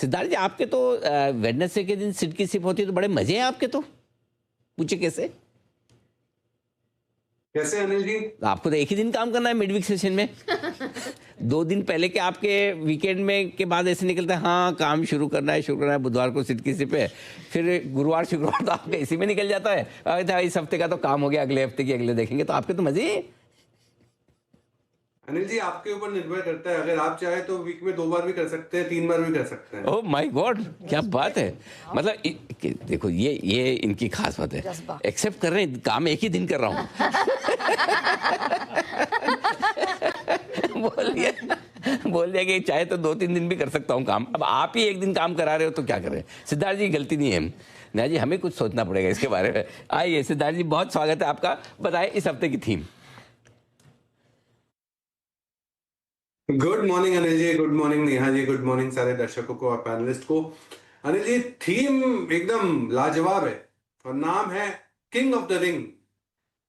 सिद्धार्थ जी, आपके तो वेडनेसडे के दिन सिट की सिप होती है तो बड़े मजे हैं आपके तो। पूछे कैसे? कैसे अनिल जी? आपको तो एक ही दिन काम करना है मिड वीक सेशन में। 2 दिन पहले के आपके वीकेंड में के बाद ऐसे निकलता है, हाँ काम शुरू करना है, बुधवार को सिट की सिप है, फिर गुरुवार शुक्रवार तो आपका इसी में निकल जाता है। इस हफ्ते का तो काम हो गया, अगले हफ्ते की अगले देखेंगे, तो आपके तो मजे ही। अनिल जी, आपके ऊपर निर्भर करता है। अगर आप चाहे तो वीक में 2 बार भी कर सकते हैं, 3 बार भी कर सकते हैं। ओह माय गॉड, क्या बात है। मतलब देखो, ये इनकी खास बात है, एक्सेप्ट कर रहे हैं काम एक ही दिन कर रहा हूँ। बोल दिया कि चाहे तो 2-3 दिन भी कर सकता हूँ काम। अब आप ही एक दिन काम करा रहे हो तो क्या करें। सिद्धार्थ जी गलती नहीं है ना जी, हमें कुछ सोचना पड़ेगा इसके बारे में। आइए सिद्धार्थ जी, बहुत स्वागत है आपका। बताएं इस हफ्ते की theme. Good morning Anil ji, good morning Neha ji, good morning सारे दर्शकों को और पैनलिस्ट को। अनिल जी, थीम एकदम लाजवाब है और नाम है king of the ring.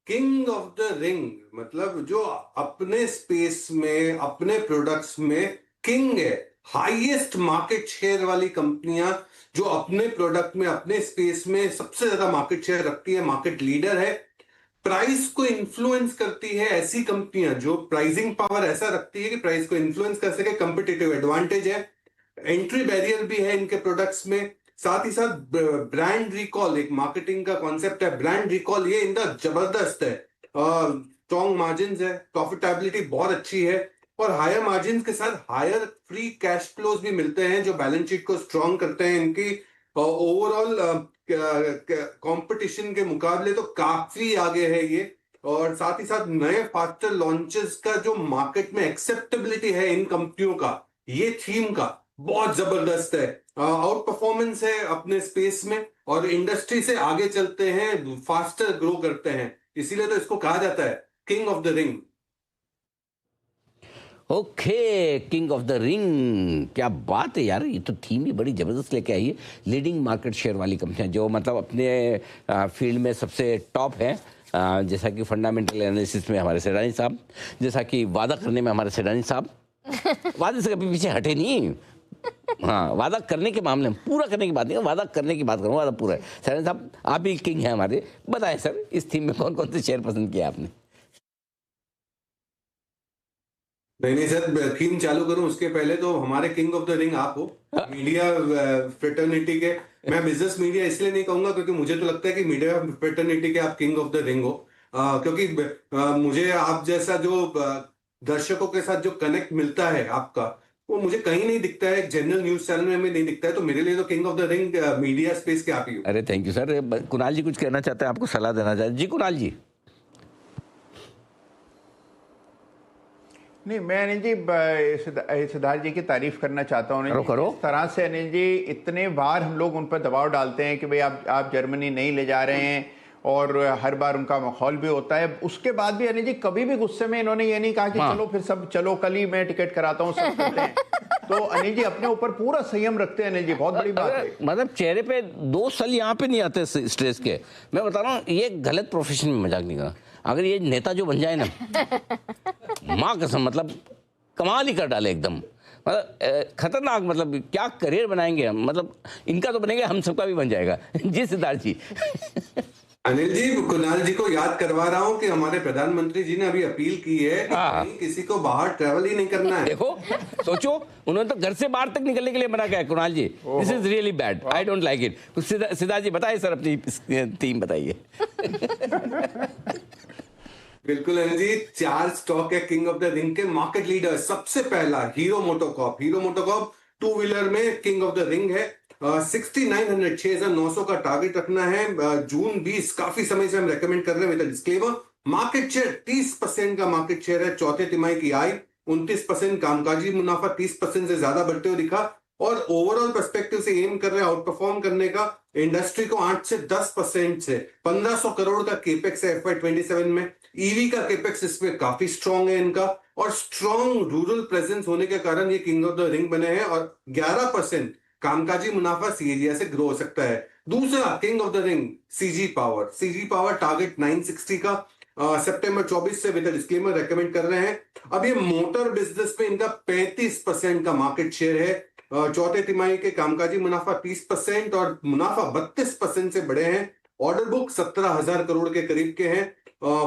King of the ring मतलब जो अपने स्पेस में, अपने प्रोडक्ट्स में किंग है, हाईएस्ट मार्केट शेयर वाली कंपनियां जो अपने प्रोडक्ट में, अपने स्पेस में सबसे ज्यादा मार्केट शेयर रखती है, मार्केट लीडर है, प्राइस को इन्फ्लुएंस करती है, ऐसी कंपनियां जो प्राइसिंग पावर ऐसा रखती है कि प्राइस को इन्फ्लुएंस कर सके, कंपिटिटिव एडवांटेज है, एंट्री बैरियर भी है इनके प्रोडक्ट्स में, साथ ही साथ ब्रांड रिकॉल, एक मार्केटिंग का कॉन्सेप्ट है ब्रांड रिकॉल, ये इनका जबरदस्त है। स्ट्रॉन्ग मार्जिन है, प्रॉफिटेबिलिटी बहुत अच्छी है और हायर मार्जिन के साथ हायर फ्री कैश फ्लोज भी मिलते हैं जो बैलेंस शीट को स्ट्रॉन्ग करते हैं। इनकी ओवरऑल कंपटीशन के मुकाबले तो काफी आगे है ये। और साथ ही साथ नए फास्टर लॉन्चेस का जो मार्केट में एक्सेप्टेबिलिटी है इन कंपनियों का, ये थीम का बहुत जबरदस्त है। आउट परफॉर्मेंस है अपने स्पेस में और इंडस्ट्री से आगे चलते हैं, फास्टर ग्रो करते हैं, इसीलिए तो इसको कहा जाता है king of the ring. Okay, king of the ring, क्या बात है यार, ये तो थीम ही बड़ी जबरदस्त लेके आई है। लीडिंग मार्केट शेयर वाली कंपनियां जो मतलब अपने फील्ड में सबसे टॉप है, जैसा कि फंडामेंटल एनालिसिस में हमारे सेडानी साहब, जैसा कि वादा करने में हमारे सेडानी साहब वादे से कभी पीछे हटे नहीं। हाँ, वादा करने के मामले में, पूरा करने की बात नहीं, वादा करने की बात करूँ, वादा पूरा है। सेडानी साहब आप ही किंग हैं हमारे। बताएं सर, इस थीम में कौन कौन से शेयर पसंद किया आपने? नहीं सर, थीम चालू करूं उसके पहले तो हमारे किंग ऑफ द रिंग आप हो, मीडिया फ्रेटर्निटी के। मैं बिजनेस मीडिया इसलिए नहीं कहूंगा क्योंकि मुझे तो लगता है कि मीडिया फ्रेटर्निटी के आप किंग ऑफ द रिंग हो। क्योंकि मुझे आप जैसा जो दर्शकों के साथ जो कनेक्ट मिलता है आपका, वो मुझे कहीं नहीं दिखता है, जनरल न्यूज चैनल में नहीं दिखता है। तो मेरे लिए तो king of the ring media space के आप ही हो। अरे थैंक यू सर। कुणाल जी कुछ कहना चाहते हैं, आपको सलाह देना चाहते हैं जी? कुणाल जी। नहीं, मैं अनिल जी सिद्धार्थ जी की तारीफ करना चाहता हूँ। करो। इस तरह से अनिल जी इतने बार हम लोग उन पर दबाव डालते हैं कि भाई आप जर्मनी नहीं ले जा रहे हैं और हर बार उनका माहौल भी होता है। उसके बाद भी अनिल जी कभी भी गुस्से में इन्होंने ये नहीं कहा कि चलो फिर सब चलो कल ही मैं टिकट कराता हूँ, सब करते हैं। तो अनिल जी अपने ऊपर पूरा संयम रखते हैं अनिल जी, बहुत बड़ी बात है। मतलब चेहरे पे 2 साल यहाँ पे नहीं आते स्ट्रेस के। मैं बता रहा हूँ, ये गलत प्रोफेशन में, मजाक नहीं कर। अगर ये नेता जो बन जाए ना, माँ कसम, मतलब कमाल ही कर डाले एकदम। मतलब खतरनाक, मतलब क्या करियर बनाएंगे हम। मतलब इनका तो बनेगा, हम सबका भी बन जाएगा। जी सिद्धार्थ जी। अनिल जी, कुणाल जी को याद करवा रहा हूं कि हमारे प्रधानमंत्री जी ने अभी अपील की है कि कहीं किसी को बाहर ट्रैवल ही नहीं करना है। देखो, सोचो, उन्होंने तो घर से बाहर तक निकलने के लिए मना किया है। Kunal ji, this is really bad, I don't like it. Siddharth ji बताइए सर, अपनी थीम बताइए। बिल्कुल अनिल जी, 4 स्टॉक है किंग ऑफ द रिंग के मार्केट लीडर। सबसे पहला हीरो मोटोकॉर्प। हीरो मोटोकॉर्प 2 व्हीलर में किंग ऑफ द रिंग है। 6900 6900 का टारगेट रखना है। जून 20, काफी समय से हम रेकमेंड कर रहे हैं विद डिस्क्लेमर। मार्केट शेयर 30% का मार्केट शेयर है। चौथे तिमाही की आय 29%, कामकाजी मुनाफा 30% से ज्यादा बढ़ते हुए दिखा और ओवरऑल पर्सपेक्टिव से एम कर रहे हैं आउट परफॉर्म करने का। इंडस्ट्री को 8 से 10% से 1500 करोड़ का केपेक्स है FY27 में। ईवी का केपेक्स इसमें काफी स्ट्रॉन्ग है इनका और स्ट्रॉन्ग रूरल प्रेजेंस होने के कारण ये किंग ऑफ द रिंग बने हैं और 11% कामकाजी मुनाफा सीएजीआर से ग्रो हो सकता है। दूसरा king of the ring CG power. CG power target 960 का सितंबर 24 से विद डिस्क्लेमर रेकमेंड कर रहे हैं। अब ये मोटर बिजनेस में इनका 35% का मार्केट शेयर है। चौथे तिमाही के कामकाजी मुनाफा 30% और मुनाफा 32% से बढ़े हैं। ऑर्डर बुक 17,000 करोड़ के करीब के हैं।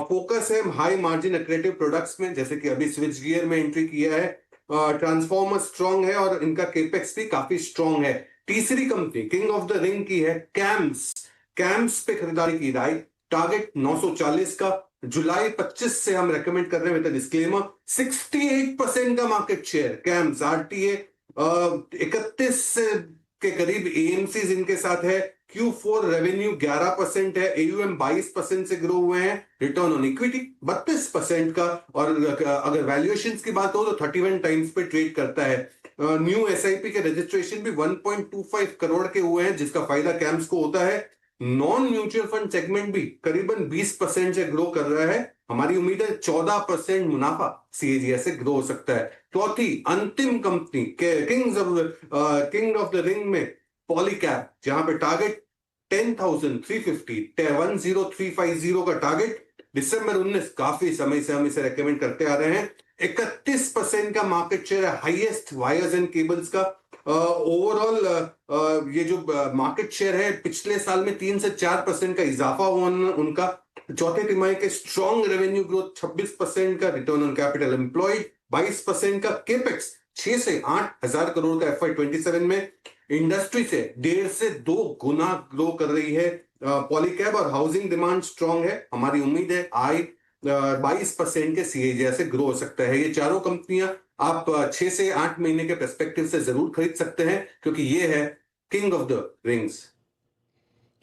फोकस है हाई मार्जिन एक्रेटिव प्रोडक्ट्स में, जैसे कि अभी स्विच गियर में एंट्री किया है। ट्रांसफॉर्मर स्ट्रांग है और इनका केपेक्स भी काफी स्ट्रांग है। तीसरी company king of the ring की है कैम्स। कैम्स पे खरीदारी की राय, टारगेट 940 का, जुलाई 25 से हम रेकमेंड कर रहे हैं विद डिस्क्लेमर। 68% का मार्केट शेयर कैम्स, आरटीए 31 के करीब एएमसीज इनके साथ है। Q4 रेवेन्यू 11% है, AUM 22% से ग्रो हुए हैं, रिटर्न ऑन इक्विटी 32% का, और अगर वैल्यूएशंस की बात हो तो 31 टाइम्स पे ट्रेड करता है। न्यू एसआईपी के रजिस्ट्रेशन भी 1.25 करोड़ के हुए हैं, जिसका फायदा कैम्स को होता है। नॉन म्यूचुअल फंड सेगमेंट भी करीबन 20% से ग्रो कर रहा है। हमारी उम्मीद है 14% मुनाफा CAGR से ग्रो हो सकता है। चौथी अंतिम company king of the ring में पॉलीकैब, जहां पे टारगेट 10,350 10350 का टारगेट, दिसंबर 19 काफी समय से हम इसे रेकमेंड करते आ रहे हैं। 31% का मार्केट शेयर है, हाईएस्ट वायर्स एंड केबल्स का। ओवरऑल ये जो मार्केट शेयर है पिछले साल में 3 से 4% का इजाफा हुआ उनका। चौथे तिमाही के स्ट्रॉन्ग रेवेन्यू ग्रोथ, 26% का रिटर्न ऑन कैपिटल एम्प्लॉयड, 22% का केपेक्स, 6 से 8 हजार करोड़ का FY27 में। इंडस्ट्री से 1.5 से 2 गुना ग्रो कर रही है पॉलीकैब, और हाउसिंग डिमांड स्ट्रांग है। हमारी उम्मीद है 22% के CAGR से ग्रो हो सकता है। ये चारों कंपनियां आप 6 से 8 महीने के पर्सपेक्टिव से जरूर खरीद सकते हैं, क्योंकि ये है king of the rings.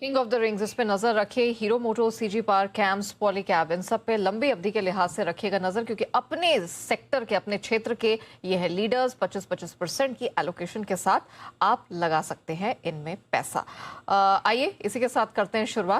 King of the rings, इस पे नजर रखिए। हीरो मोटो, CG पावर, कैम्स, पॉलीकैब, इन सब पे लंबी अवधि के लिहाज से रखिएगा नजर, क्योंकि अपने सेक्टर के, अपने क्षेत्र के ये है लीडर्स। 25% की एलोकेशन के साथ आप लगा सकते हैं इनमें पैसा। आइए इसी के साथ करते हैं शुरुआत।